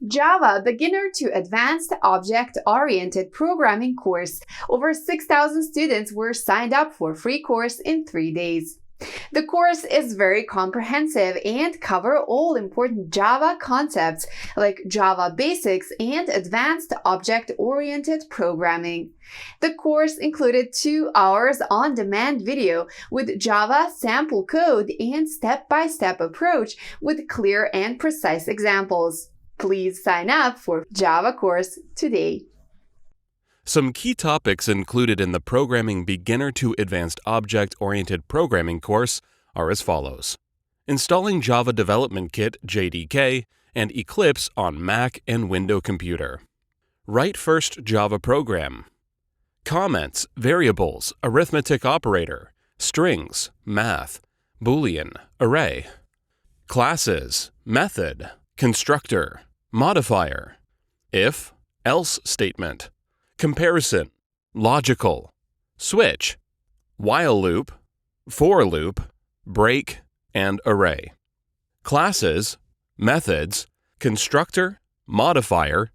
Java Beginner to Advanced Object-Oriented Programming course. Over 6,000 students were signed up for free course in 3 days. The course is very comprehensive and cover all important Java concepts like Java Basics and Advanced Object-Oriented Programming. The course included 2 hours on-demand video with Java sample code and step-by-step approach with clear and precise examples. Please sign up for Java course today. Some key topics included in the Programming Beginner to Advanced Object-Oriented Programming course are as follows: installing Java Development Kit (JDK) and Eclipse on Mac and Windows computer. Write first Java program. Comments, variables, arithmetic operator, strings, math, Boolean, array. Classes, method, constructor, modifier, if, else statement, comparison, logical, switch, while loop, for loop, break, and array. Classes, methods, constructor, modifier,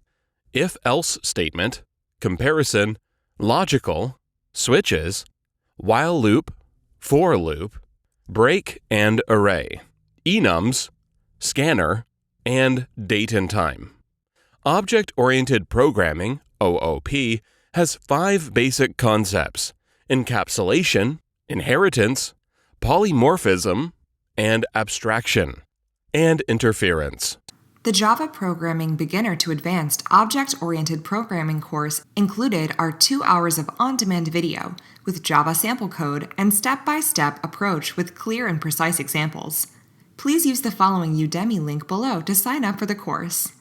if-else statement, comparison, logical, switches, while loop, for loop, break and array, enums, scanner, and date and time. Object-Oriented Programming, OOP, has 5 basic concepts: encapsulation, inheritance, polymorphism, and abstraction, and interference. The Java Programming Beginner to Advanced Object-Oriented Programming course included our 2 hours of on-demand video with Java sample code and step-by-step approach with clear and precise examples. Please use the following Udemy link below to sign up for the course.